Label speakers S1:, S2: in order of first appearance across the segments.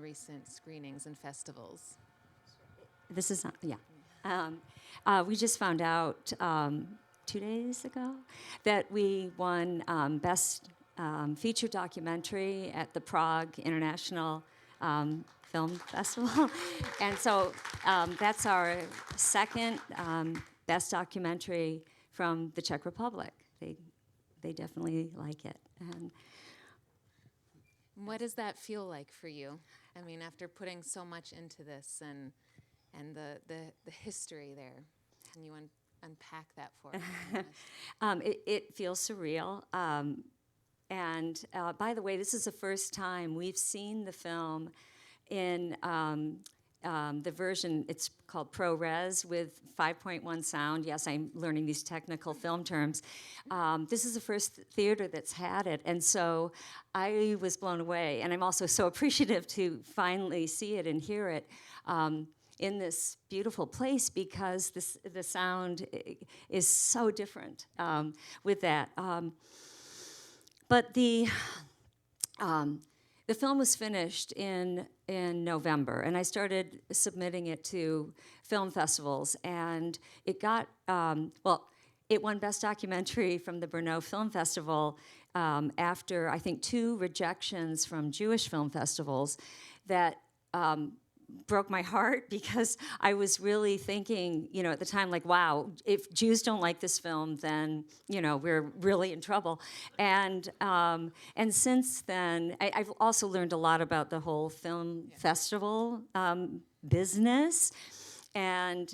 S1: recent screenings and festivals?
S2: This is not, yeah. We just found out 2 days ago that we won Best Feature Documentary at the Prague International Film Festival. And so that's our second Best Documentary from the Czech Republic. They definitely like it. And
S1: what does that feel like for you? I mean, after putting so much into this and the history there, can you unpack that for us?
S2: It feels surreal. And by the way, this is the first time we've seen the film in the version, it's called ProRes with 5.1 sound. Yes, I'm learning these technical film terms. This is the first theater that's had it, and so I was blown away. And I'm also so appreciative to finally see it and hear it in this beautiful place, because the sound is so different with that. But the film was finished in November, and I started submitting it to film festivals, and it got, it won Best Documentary from the Brno Film Festival after, I think, 2 rejections from Jewish film festivals that broke my heart, because I was really thinking, at the time, like, wow, if Jews don't like this film, then, we're really in trouble. And since then, I've also learned a lot about the whole film festival business. And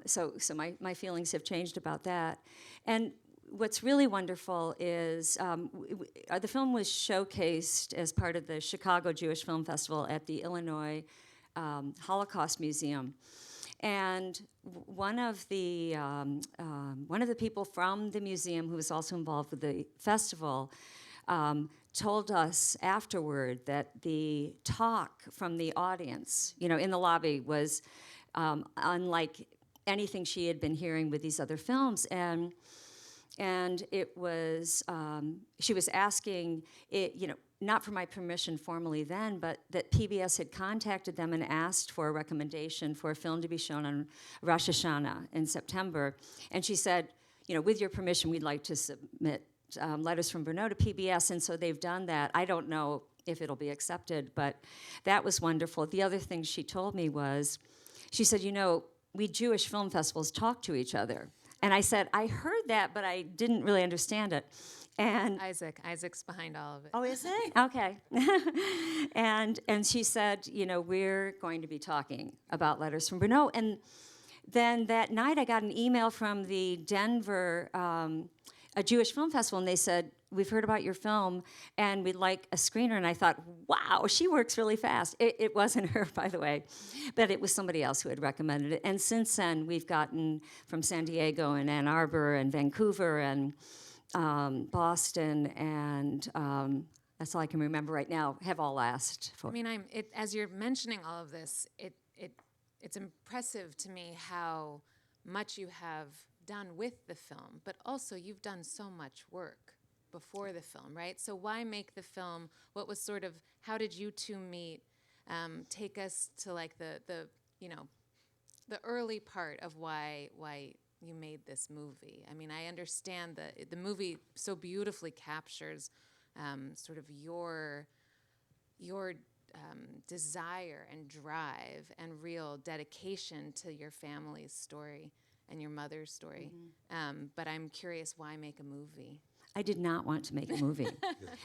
S2: so my feelings have changed about that. And what's really wonderful is the film was showcased as part of the Chicago Jewish Film Festival at the Illinois Holocaust Museum, and one of the people from the museum, who was also involved with the festival, told us afterward that the talk from the audience, in the lobby, was unlike anything she had been hearing with these other films, and it was she was asking it, not for my permission formally then, but that PBS had contacted them and asked for a recommendation for a film to be shown on Rosh Hashanah in September. And she said, with your permission, we'd like to submit letters from Brno to PBS, and so they've done that. I don't know if it'll be accepted, but that was wonderful. The other thing she told me was, she said, we Jewish film festivals talk to each other. And I said, I heard that, but I didn't really understand it. And
S1: Isaac's behind all of it.
S2: Oh, is it? Okay. and she said, we're going to be talking about letters from Brno. And then that night I got an email from the Denver, a Jewish film festival, and they said, we've heard about your film, and we'd like a screener. And I thought, wow, she works really fast. It wasn't her, by the way, but it was somebody else who had recommended it. And since then, we've gotten from San Diego and Ann Arbor and Vancouver and Boston, and that's all I can remember right now, have all asked for.
S1: I mean, as you're mentioning all of this, it's impressive to me how much you have done with the film, but also you've done so much work before the film, right? So why make the film? What was how did you two meet? Take us to like the early part of why you made this movie. I mean, I understand that the movie so beautifully captures sort of your desire and drive and real dedication to your family's story and your mother's story. Mm-hmm. But I'm curious, why make a movie?
S2: I did not want to make a movie.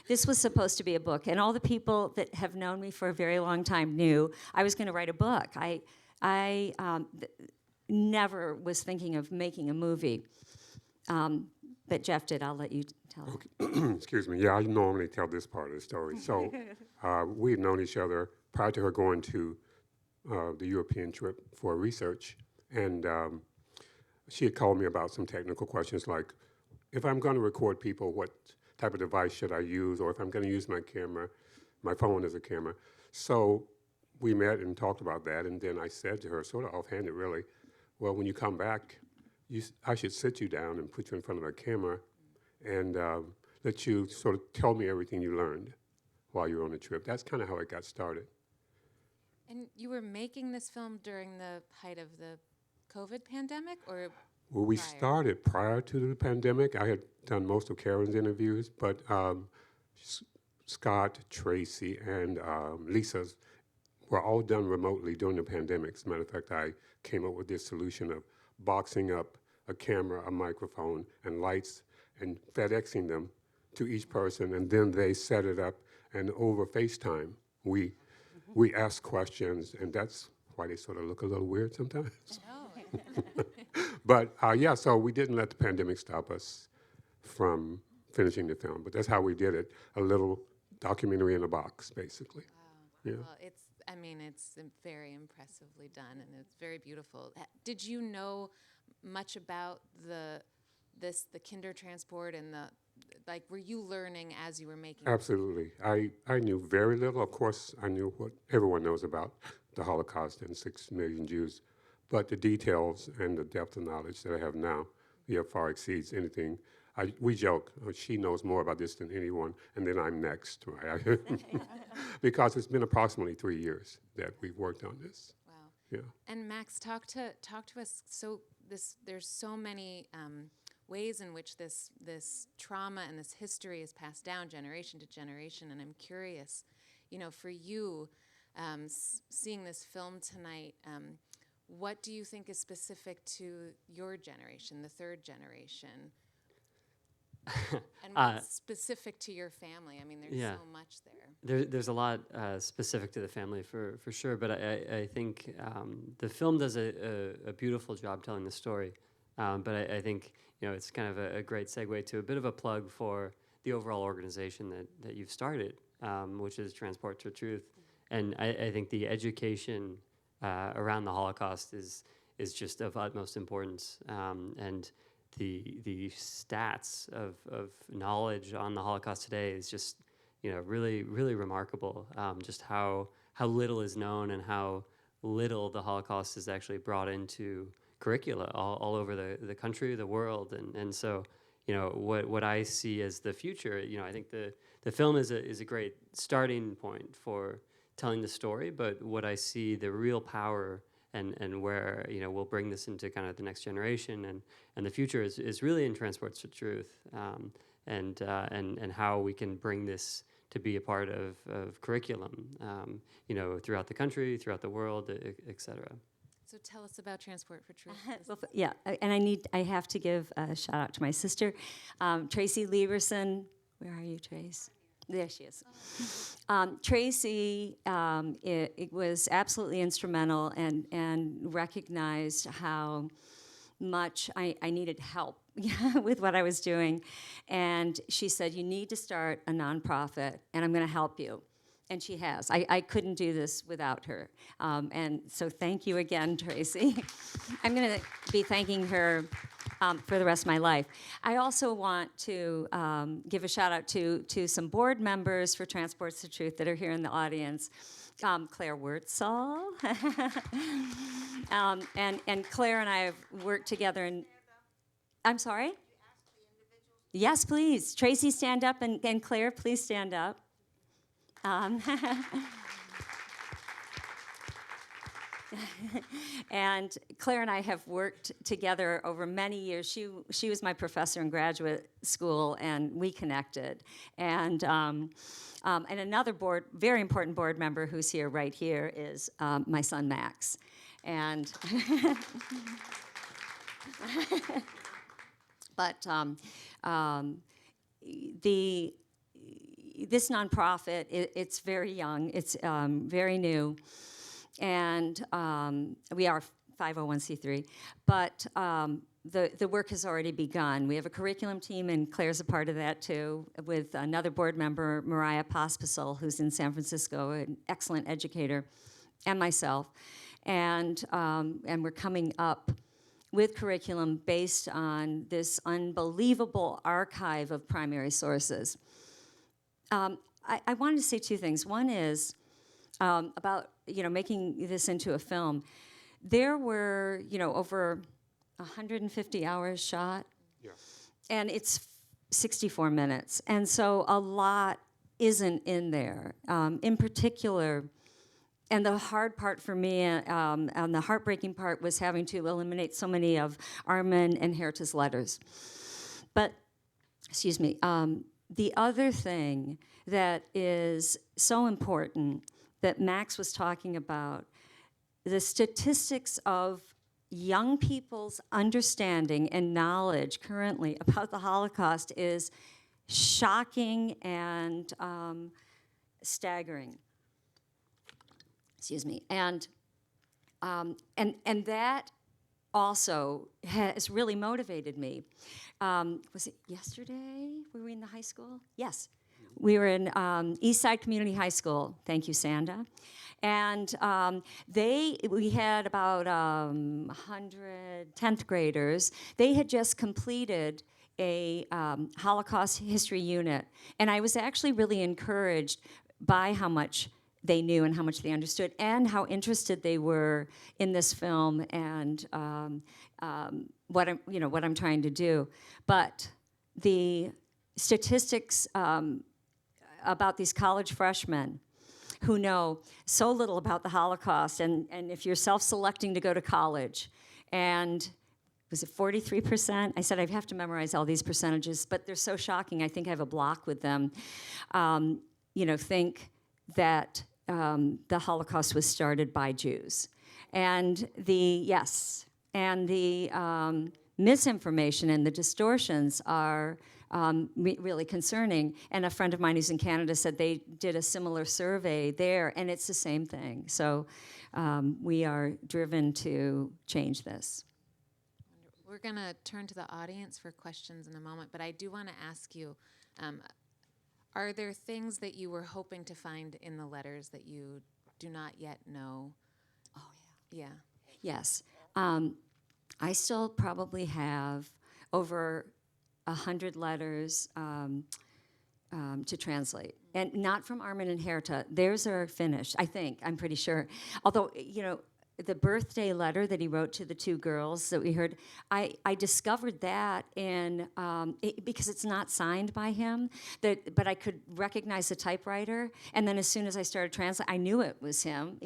S2: This was supposed to be a book, and all the people that have known me for a very long time knew I was going to write a book. I never was thinking of making a movie, but Jeff did. I'll let you tell it.
S3: Okay. Excuse me. Yeah, I normally tell this part of the story. So we had known each other prior to her going to the European trip for research, and she had called me about some technical questions like, if I'm going to record people, what type of device should I use, or if I'm going to use my camera, my phone as a camera. So we met and talked about that, and then I said to her, sort of offhanded really, well, when you come back, I should sit you down and put you in front of a camera and let you sort of tell me everything you learned while you were on the trip. That's kind of how it got started.
S1: And you were making this film during the height of the COVID pandemic, or
S3: Well, we
S1: prior?
S3: started prior to the pandemic. I had done most of Karen's interviews, but Scott, Tracy, and Lisa's were all done remotely during the pandemic. As a matter of fact, I came up with this solution of boxing up a camera, a microphone, and lights, and FedExing them to each person, and then they set it up, and over FaceTime, we ask questions, and that's why they sort of look a little weird sometimes.
S1: Oh.
S3: But yeah, so we didn't let the pandemic stop us from finishing the film, but that's how we did it, a little documentary in a box, basically.
S1: Wow.
S3: Yeah.
S1: Well, it's very impressively done, and it's very beautiful. Did you know much about the kinder transport and were you learning as you were making it?
S3: Absolutely. I knew very little. Of course, I knew what everyone knows about the Holocaust and 6 million Jews, but the details and the depth of knowledge that I have now, far exceeds anything. We joke, she knows more about this than anyone, and then I'm next, right? Because it's been approximately 3 years that we've worked on this.
S1: Wow.
S3: Yeah.
S1: And Max, talk to us. So there's so many ways in which this trauma and this history is passed down generation to generation, and I'm curious, for you, seeing this film tonight, what do you think is specific to your generation, the third generation? And what's specific to your family? I mean, there's so much there.
S4: There's a lot specific to the family for sure, but I think the film does a beautiful job telling the story. But I think it's kind of a great segue to a bit of a plug for the overall organization that you've started, which is Transport to Truth. And I think the education around the Holocaust is just of utmost importance. And the stats of knowledge on the Holocaust today is just really, really remarkable. Just how little is known and how little the Holocaust is actually brought into curricula all over the country, the world, and so what I see as the future. I think the film is a great starting point for telling the story, but what I see the real power and where we'll bring this into kind of the next generation and the future is really in Transports to Truth, and how we can bring this to be a part of curriculum, throughout the country, throughout the world, et cetera.
S1: So tell us about Transport for Truth.
S2: Well, yeah, and I have to give a shout out to my sister, Tracy Lieberson. Where are you, Trace? There she is. Tracy it was absolutely instrumental and recognized how much I needed help with what I was doing. And she said, you need to start a nonprofit, and I'm going to help you. And she has. I couldn't do this without her. And so thank you again, Tracy. I'm going to be thanking her for the rest of my life. I also want to give a shout out to some board members for Transports to Truth that are here in the audience. Claire Wurtzall. And Claire and I have worked together in... I'm sorry? Yes, please. Tracy, stand up, and Claire, please stand up. And Claire and I have worked together over many years. She was my professor in graduate school, and we connected. And another very important board member who's here right here is my son Max. And but this nonprofit, it's very young, it's very new, and we are 501c3, but the work has already begun. We have a curriculum team, and Claire's a part of that too, with another board member, Mariah Pospisil, who's in San Francisco, an excellent educator, and myself, and we're coming up with curriculum based on this unbelievable archive of primary sources. I wanted to say two things. One is about making this into a film. There were over 150 hours shot,
S3: Yeah.
S2: and it's 64 minutes, and so a lot isn't in there. In particular, and the hard part for me, and the heartbreaking part, was having to eliminate so many of Armin and Herta's letters. But, excuse me, the other thing that is so important that Max was talking about, the statistics of young people's understanding and knowledge currently about the Holocaust is shocking and staggering. Excuse me. And that also has really motivated me. Was it yesterday? Were we in the high school? Yes. We were in Eastside Community High School. Thank you, Sanda. And we had about 100 10th graders. They had just completed a Holocaust history unit. And I was actually really encouraged by how much they knew and how much they understood and how interested they were in this film and what I'm trying to do. But the statistics about these college freshmen who know so little about the Holocaust, and if you're self-selecting to go to college, and was it 43%? I said I'd have to memorize all these percentages, but they're so shocking. I think I have a block with them. Think that the Holocaust was started by Jews, and the misinformation and the distortions are really concerning. And a friend of mine who's in Canada said they did a similar survey there, and it's the same thing. So we are driven to change this.
S1: We're going to turn to the audience for questions in a moment, but I do want to ask you, are there things that you were hoping to find in the letters that you do not yet know?
S2: Oh,
S1: Yeah.
S2: Yes. I still probably have over 100 letters to translate, and not from Armin and Herta. Theirs are finished, I think. I'm pretty sure. Although, the birthday letter that he wrote to the two girls that we heard, I discovered that because it's not signed by him, but I could recognize the typewriter, and then as soon as I started translating, I knew it was him.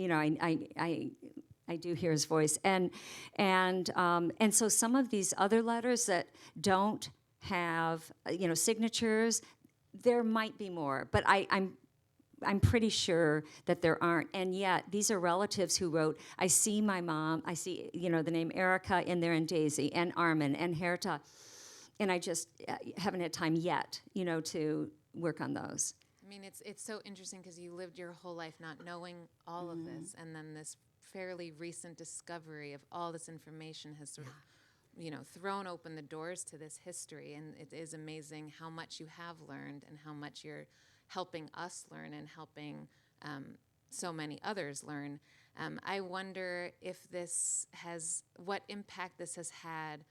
S2: I do hear his voice, and so some of these other letters that don't have signatures, there might be more, but I'm pretty sure that there aren't. And yet these are relatives who wrote, I see my mom, I see the name Erica in there, and Daisy and Armin and Herta, and I just haven't had time yet to work on those.
S1: I mean, it's so interesting because you lived your whole life not knowing all of this, and then this fairly recent discovery of all this information has sort of thrown open the doors to this history, and it is amazing how much you have learned and how much you're helping us learn and helping so many others learn. I wonder if what impact this has had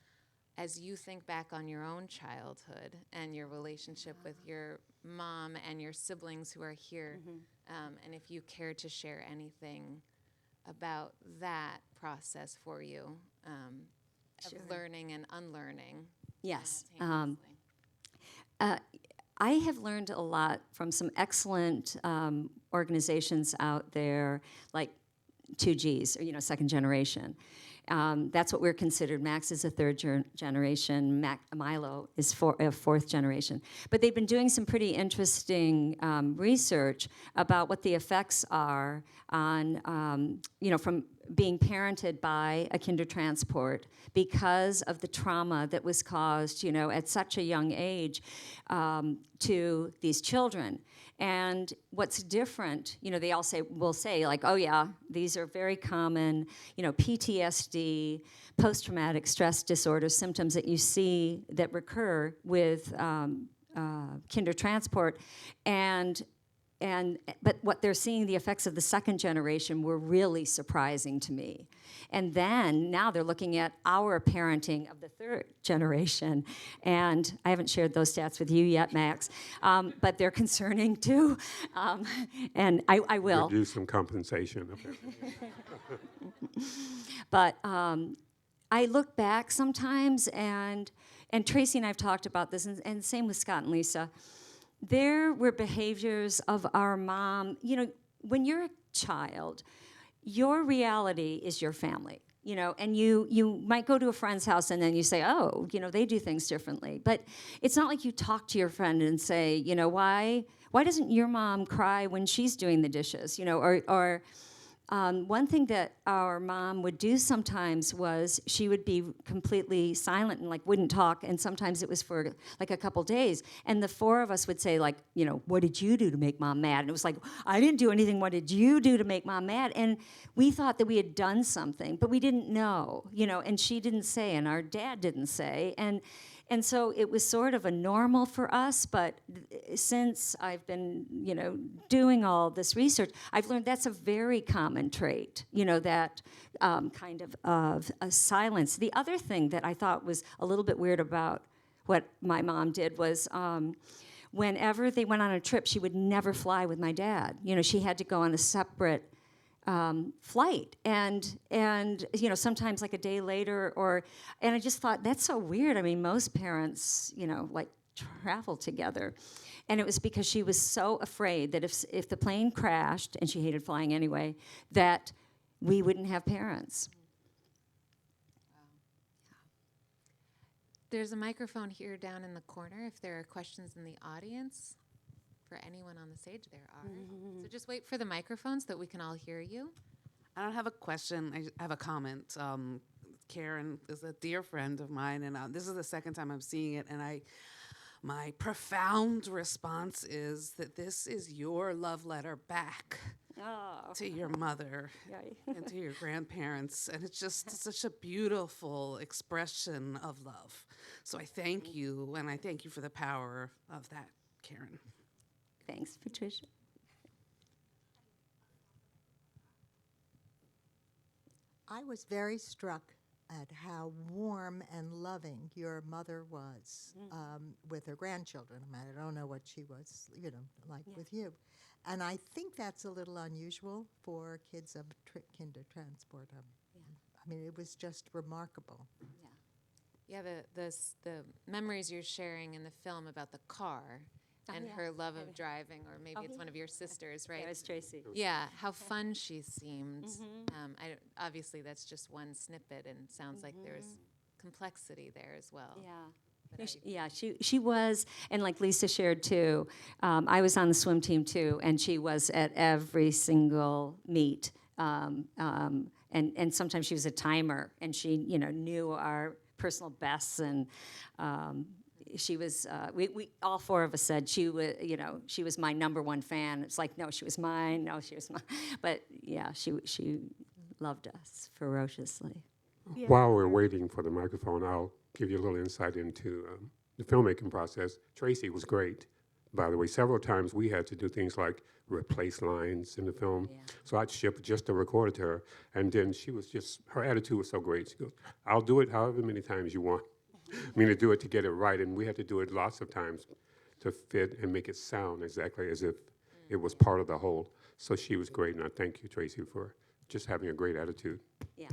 S1: as you think back on your own childhood and your relationship with your mom and your siblings who are here, and if you care to share anything about that process for you.
S2: Sure.
S1: Of learning and unlearning.
S2: Yes.
S1: simultaneously.
S2: I have learned a lot from some excellent organizations out there, like 2Gs, or second generation. That's what we're considered. Max is a third generation. Milo is fourth generation. But they've been doing some pretty interesting research about what the effects are on, from being parented by a kindertransport because of the trauma that was caused, at such a young age to these children. And what's different, they all will say, like, oh yeah, these are very common, PTSD, post-traumatic stress disorder symptoms that you see that recur with kindertransport. But what they're seeing, the effects of the second generation, were really surprising to me. And then now they're looking at our parenting of the third generation. And I haven't shared those stats with you yet, Max, but they're concerning too. And I will.
S3: Give you some compensation.
S2: But I look back sometimes, and Tracy and I have talked about this, and same with Scott and Lisa. There were behaviors of our mom. When you're a child, your reality is your family. You know, and you might go to a friend's house and then you say, oh, you know, they do things differently. But it's not like you talk to your friend and say, you know, why doesn't your mom cry when she's doing the dishes? You know, or one thing that our mom would do sometimes was she would be completely silent and like wouldn't talk, and sometimes it was for like a couple days. And the four of us would say like, you know, what did you do to make mom mad? And it was like, I didn't do anything. What did you do to make mom mad? And we thought that we had done something, but we didn't know, you know, and she didn't say, and our dad didn't say. And so it was sort of a normal for us, but since I've been, you know, doing all this research, I've learned that's a very common trait, you know, that kind of a silence. The other thing that I thought was a little bit weird about what my mom did was whenever they went on a trip, she would never fly with my dad. You know, she had to go on a separate flight, and you know, sometimes like a day later, and I just thought that's so weird. I mean, most parents, you know, like travel together, and it was because she was so afraid that if the plane crashed, and she hated flying anyway, that we wouldn't have parents.
S1: There's a microphone here down in the corner if there are questions in the audience. For anyone on the stage, there are. So just wait for the microphone so that we can all hear you.
S5: I don't have a question. I have a comment. Karen is a dear friend of mine, and this is the second time I'm seeing it. And my profound response is that this is your love letter back to your mother and to your grandparents, and it's just such a beautiful expression of love. So I thank you, and I thank you for the power of that, Karen.
S2: Thanks, Patricia.
S6: I was very struck at how warm and loving your mother was with her grandchildren. I don't know what she was, you know, like with you. And I think that's a little unusual for kids of kinder transport. I mean, it was just remarkable.
S1: Yeah, the memories you're sharing in the film about the car and her love of driving, or maybe it's one of your sisters, right?
S2: Yeah, it was Tracy.
S1: Yeah, how fun she seemed. Obviously, that's just one snippet, and sounds like there's complexity there as well.
S2: Yeah. She was, and like Lisa shared too, I was on the swim team too, and she was at every single meet. And sometimes she was a timer, and she, you know, knew our personal bests, and she was, we all four of us said she was, you know, she was my number one fan. It's like, no, she was mine. No, she was mine. But yeah, she loved us ferociously.
S3: Yeah. While we're waiting for the microphone, I'll give you a little insight into the filmmaking process. Tracy was great, by the way. Several times we had to do things like replace lines in the film. So I'd ship just a recorder to her, and then she was just, her attitude was so great. She goes, I'll do it however many times you want me to do it to get it right, and we had to do it lots of times to fit and make it sound exactly as if it was part of the whole. So she was great, and I thank you, Tracy, for just having a great attitude.
S2: Yeah.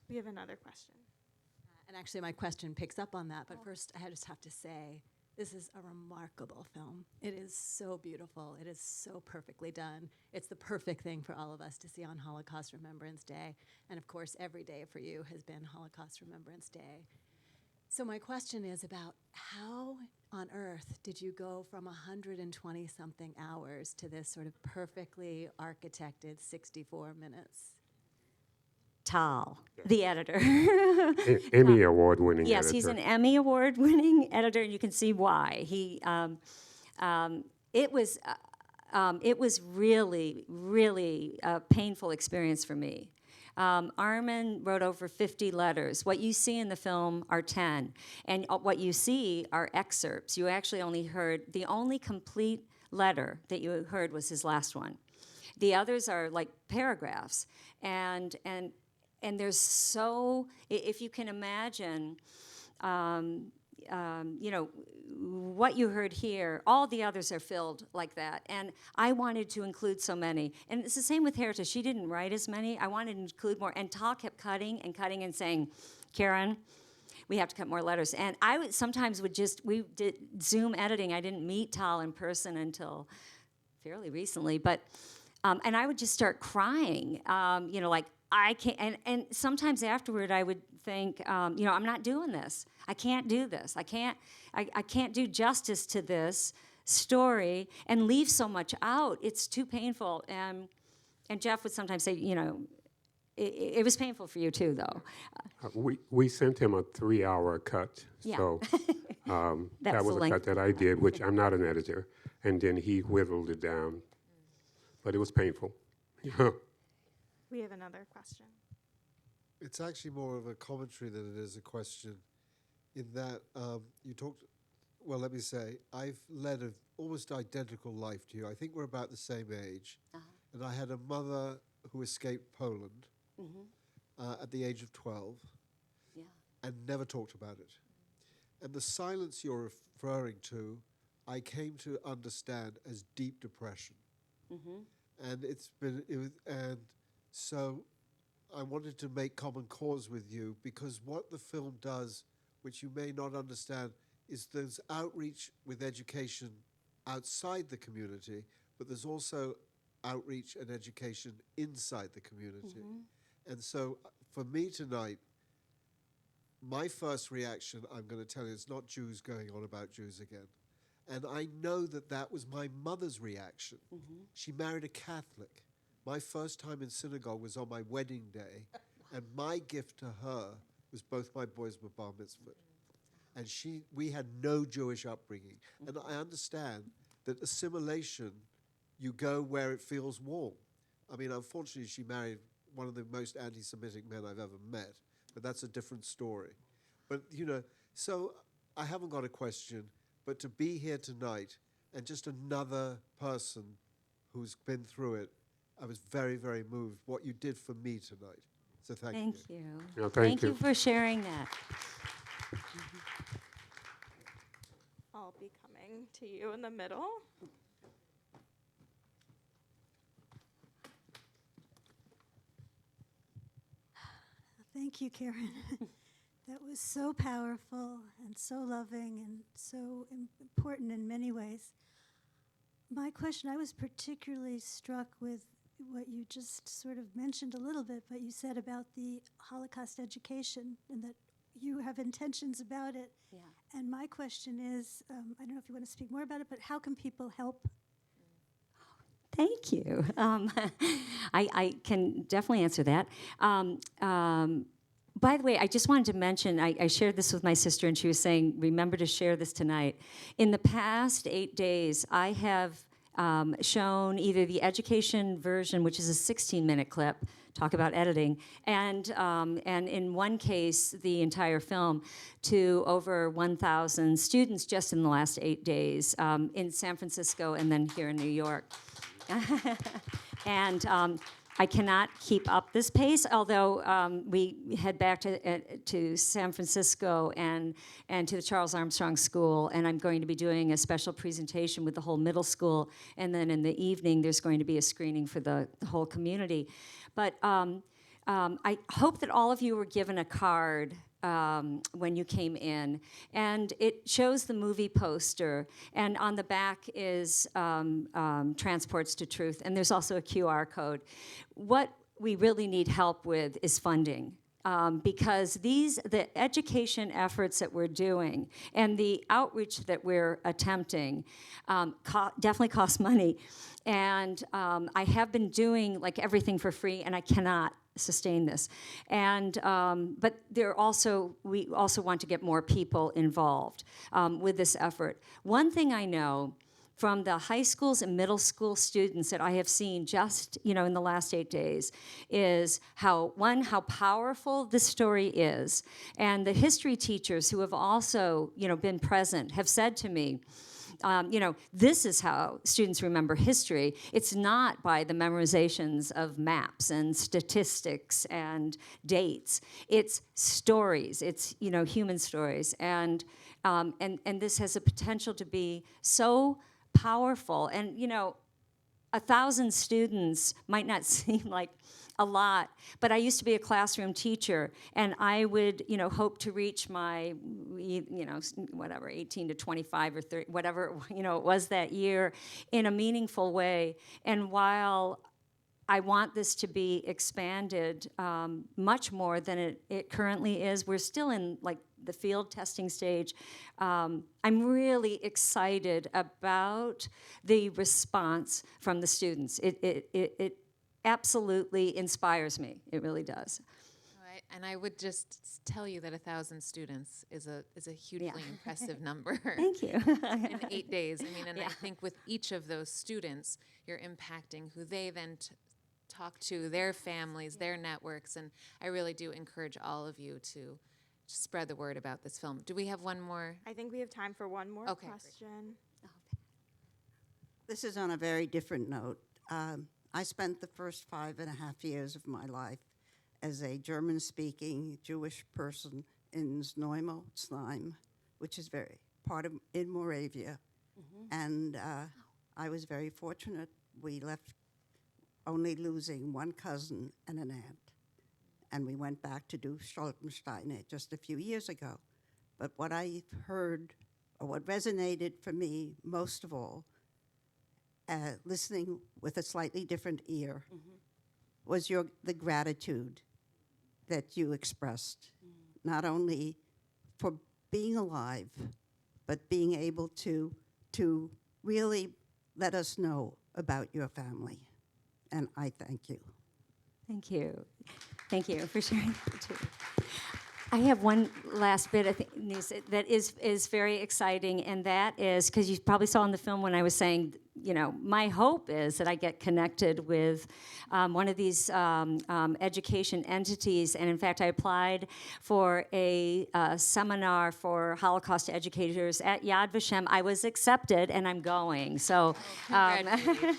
S7: We have another question.
S8: And actually, my question picks up on that, but first I just have to say, this is a remarkable film. It is so beautiful. It is so perfectly done. It's the perfect thing for all of us to see on Holocaust Remembrance Day. And of course, every day for you has been Holocaust Remembrance Day. So my question is about how on earth did you go from 120-something hours to this sort of perfectly architected 64 minutes?
S2: Tal, the editor.
S3: Emmy award-winning editor.
S2: Yes, he's an Emmy award-winning editor, and you can see why. It was really, really a painful experience for me. Armin wrote over 50 letters. What you see in the film are 10, and what you see are excerpts. You actually only heard, the only complete letter that you heard was his last one. The others are like paragraphs, and there's so, if you can imagine, you know, what you heard here, all the others are filled like that. And I wanted to include so many. And it's the same with Heritage. She didn't write as many. I wanted to include more. And Tal kept cutting and saying, Karen, we have to cut more letters. And I would sometimes we did Zoom editing. I didn't meet Tal in person until fairly recently. But and I would just start crying, like I can't, and sometimes afterward I would think, I'm not doing this. I can't do this. I can't do justice to this story and leave so much out. It's too painful. And Jeff would sometimes say, it was painful for you too, though.
S3: We sent him a 3-hour cut.
S2: Yeah.
S3: So that was
S2: the
S3: a
S2: length.
S3: cut that I did, which I'm not an editor. And then he whittled it down. But it was painful.
S7: We have another question.
S9: It's actually more of a commentary than it is a question, in that you talked, well, let me say, I've led an almost identical life to you. I think we're about the same age. And I had a mother who escaped Poland at the age of 12 and never talked about it. And the silence you're referring to, I came to understand as deep depression. And and so I wanted to make common cause with you, because what the film does, which you may not understand, is there's outreach with education outside the community, but there's also outreach and education inside the community. And so for me tonight, my first reaction, I'm going to tell you, it's not Jews going on about Jews again. And I know that that was my mother's reaction. She married a Catholic. My first time in synagogue was on my wedding day, and my gift to her was both my boys were bar mitzvahed. And we had no Jewish upbringing. And I understand that assimilation, you go where it feels warm. I mean, unfortunately, she married one of the most anti-Semitic men I've ever met, but that's a different story. But, so I haven't got a question, but to be here tonight and just another person who's been through it, I was very, very moved what you did for me tonight. So thank you.
S2: Thank you.
S3: Yeah, thank you.
S2: You for sharing that.
S7: I'll be coming to you in the middle.
S10: Thank you, Karen. That was so powerful and so loving and so important in many ways. My question, I was particularly struck with what you just sort of mentioned a little bit, but you said about the Holocaust education and that you have intentions about it.
S2: Yeah.
S10: And my question is, I don't know if you want to speak more about it, but how can people help?
S2: Thank you. I can definitely answer that. By the way, I just wanted to mention, I shared this with my sister, and she was saying, remember to share this tonight. In the past 8 days, I have shown either the education version, which is a 16-minute clip, talk about editing, and in one case, the entire film, to over 1,000 students just in the last 8 days in San Francisco and then here in New York. And I cannot keep up this pace, although we head back to San Francisco and to the Charles Armstrong School, and I'm going to be doing a special presentation with the whole middle school, and then in the evening there's going to be a screening for the whole community. But I hope that all of you were given a card when you came in, and it shows the movie poster, and on the back is Transports to Truth, and there's also a QR code. What we really need help with is funding. Because the education efforts that we're doing and the outreach that we're attempting definitely cost money. And I have been doing like everything for free, and I cannot sustain this. And but we also want to get more people involved with this effort. One thing I know from the high schools and middle school students that I have seen just, in the last 8 days is how powerful this story is. And the history teachers who have also, been present have said to me, this is how students remember history. It's not by the memorizations of maps and statistics and dates. It's stories. It's, human stories. And this has a potential to be so powerful. And, 1,000 students might not seem like a lot, but I used to be a classroom teacher, and I would, hope to reach my, 18 to 25 or 30, whatever, it was that year in a meaningful way. And while I want this to be expanded much more than it currently is. We're still in like the field testing stage. I'm really excited about the response from the students. It absolutely inspires me. It really does.
S1: Right. And I would just tell you that 1,000 students is a hugely impressive number.
S2: Thank you.
S1: In 8 days. I mean, and I think with each of those students, you're impacting who they then talk to, their families, their networks, and I really do encourage all of you to spread the word about this film. Do we have one more?
S7: I think we have time for one more
S1: Okay, great.
S7: question.
S11: This is on a very different note. I spent the first 5.5 years of my life as a German-speaking Jewish person in Zneumo, which is in Moravia. And I was very fortunate. We left only losing one cousin and an aunt. And we went back to do Stolpenstein just a few years ago. But what I heard, or what resonated for me most of all, listening with a slightly different ear, was the gratitude that you expressed, not only for being alive, but being able to really let us know about your family. And I thank you.
S2: Thank you. Thank you for sharing that too. I have one last bit, I think, that is very exciting, and that is, because you probably saw in the film when I was saying, you know, my hope is that I get connected with one of these education entities, and in fact, I applied for a seminar for Holocaust educators at Yad Vashem. I was accepted, and I'm going. So,
S1: Congratulations.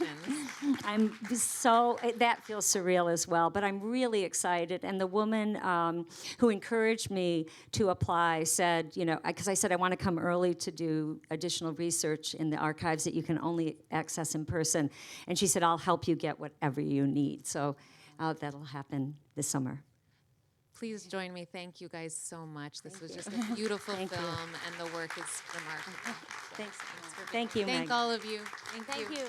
S2: that feels surreal as well, but I'm really excited. And the woman who encouraged me to apply said, you know, because I said I want to come early to do additional research in the archives that you can only access in person. And she said, I'll help you get whatever you need. So that'll happen this summer.
S1: Please join me. Thank you guys so much. This was just a beautiful film, and the work is remarkable.
S2: Thanks. Thank you,
S1: Thank
S2: Meg.
S1: all of you. Thank you.
S2: Thank you.